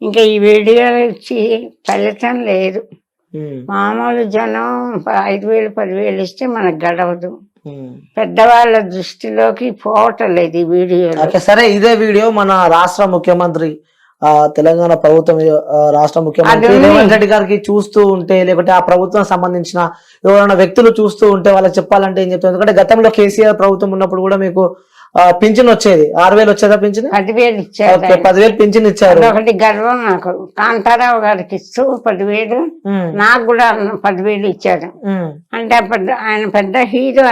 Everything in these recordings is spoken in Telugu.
ఇంకా ఈ వీడియోలు ఇచ్చి ఫలితం లేదు. మామూలు జనం 5,000 10,000 ఇస్తే మనకు గడవదు. పెద్దవాళ్ళ దృష్టిలోకి పోవటం లేదు ఈ వీడియో. సరే, ఇదే వీడియో మన రాష్ట్ర ముఖ్యమంత్రి తెలంగాణ ప్రభుత్వం రాష్ట్ర ముఖ్యమంత్రి రేవంత్ రెడ్డి గారికి చూస్తూ ఉంటే, లేకుంటే ఆ ప్రభుత్వం సంబంధించిన ఎవరైనా వ్యక్తులు చూస్తూ ఉంటే వాళ్ళకి చెప్పాలంటే ఏం చెప్తారు? ఎందుకంటే గతంలో కేసీఆర్ ప్రభుత్వం ఉన్నప్పుడు కూడా మీకు పింఛన్ వచ్చేది. 6,000 వచ్చేదా పింఛన్? 10,000 ఇచ్చారు. 10,000 పింఛన్ ఇచ్చారు. ఒకటి గర్వం నాకు. కాంతారావు గారికి ఇస్తూ 10,000, నాకు కూడా 10,000 ఇచ్చారు. అంటే ఆయన పెద్ద హీరో.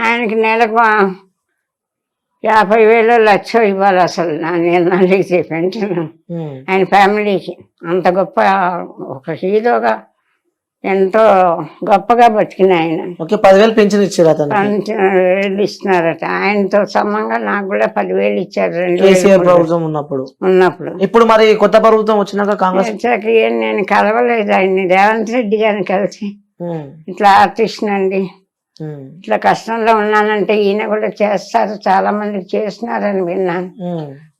ఆయనకి నెలకు 50,000 లక్ష ఇవ్వాలి అసలు. నేను అడిగితే పెన్షన్ ఆయన ఫ్యామిలీకి. అంత గొప్ప ఒక హీరోగా ఎంతో గొప్పగా బతికిన ఆయన. 10,000 పెన్షన్ ఇచ్చారు. 10,000 ఇస్తున్నారట. ఆయనతో సమంగా నాకు కూడా 10,000 ఇచ్చారు. ప్రభుత్వం ఉన్నప్పుడు. ఇప్పుడు మరి కొత్త ప్రభుత్వం వచ్చినాక కాంగ్రెస్ నేను కలవలేదు ఆయన్ని. రేవంత్ రెడ్డి గారిని కలిసి ఇట్లా ఆర్టిస్ట్ అండి, ఇట్లా కష్టంలో ఉన్నానంటే ఈయన కూడా చేస్తారు, చాలా మందికి చేస్తున్నారని విన్నాను.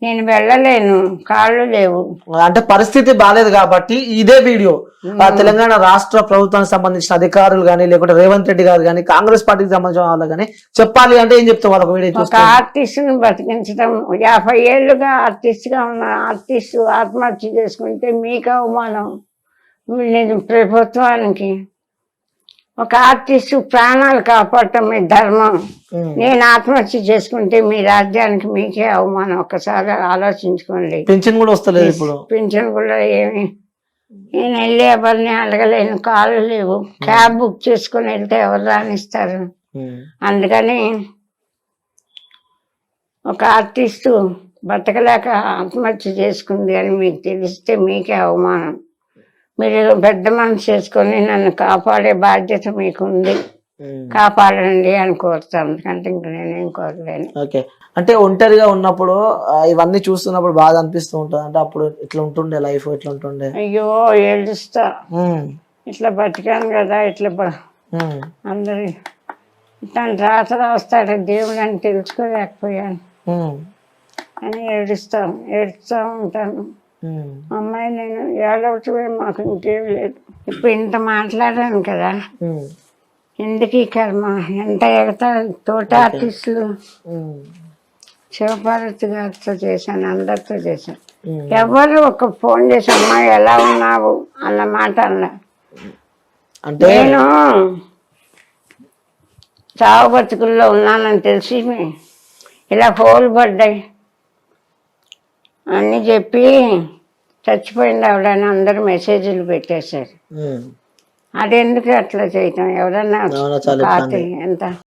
నేను వెళ్ళలేను, కాళ్ళు లేవు. అంటే పరిస్థితి బాలేదు కాబట్టి ఇదే వీడియో తెలంగాణ రాష్ట్ర ప్రభుత్వానికి సంబంధించిన అధికారులు గానీ, లేకుంటే రేవంత్ రెడ్డి గారు గానీ, కాంగ్రెస్ పార్టీకి సంబంధించిన వాళ్ళు కానీ చెప్పాలి అంటే ఏం చెప్తాం వాళ్ళకి? వీడియో ఒక ఆర్టిస్ట్ ను బతికించడం, 50 ఏళ్ళుగా ఆర్టిస్ట్ గా ఉన్న ఆర్టిస్ట్ ఆత్మహత్య చేసుకుంటే మీకు అవమానం. నేను ప్రభుత్వానికి ఒక ఆర్టిస్ట్ ప్రాణాలు కాపాడటం మీ ధర్మం. నేను ఆత్మహత్య చేసుకుంటే మీ రాజ్యానికి మీకే అవమానం. ఒకసారి ఆలోచించుకోండి. పింఛన్ కూడా వస్తలేదు ఇప్పుడు. పింఛన్ కూడా ఏమి, నేను వెళ్ళి ఎవరిని అడగలేను, కాళ్ళు లేవు. క్యాబ్ బుక్ చేసుకుని వెళ్తే ఎవరు రానిస్తారు? అందుకని ఒక ఆర్టిస్టు బతకలేక ఆత్మహత్య చేసుకుంది అని మీకు తెలిస్తే మీకే అవమానం. మీరు పెద్ద మనసు చేసుకొని నన్ను కాపాడే బాధ్యత మీకుంది, కాపాడండి అని కోరుతాను. ఎందుకంటే ఇంక నేనేం కోరలేను. ఓకే, అంటే ఒంటరిగా ఉన్నప్పుడు ఇవన్నీ చూస్తున్నప్పుడు బాధ అనిపిస్తూ ఉంటుంది. అంటే అప్పుడు ఇట్లా ఉంటుండే లైఫ్, ఇట్లా ఉంటుండే. అయ్యో ఏడుస్తా, ఇట్లా బతికాను కదా, ఇట్లా అందరి ఇట్లా రాత రాస్తాడు దేవుడు అని తెలుసుకోలేకపోయాను అని ఏడుస్తూ ఉంటాను. అమ్మాయి నేను ఏడవటమే, మాకు ఇంకేం లేదు. ఇప్పుడు ఇంత మాట్లాడాను కదా, ఎందుకు ఈ కర్మ? ఎంత ఎగతాడు. తోట ఆర్టిస్టులు శివపార్వతి గారితో చేశాను, అందరితో చేశాను. ఎవరు ఒక ఫోన్ చేసి అమ్మాయి ఎలా ఉన్నావు అన్న మాట అన్నా. నేను చావు బతుకుల్లో ఉన్నానని తెలిసి ఇలా ఫోన్లు పడ్డాయి అన్నీ చెప్పి చచ్చిపోయింది ఆవిడని అందరూ మెసేజ్లు పెట్టేశారు. అది ఎందుకు అట్లా చేయటం? ఎవరన్నా ఎంత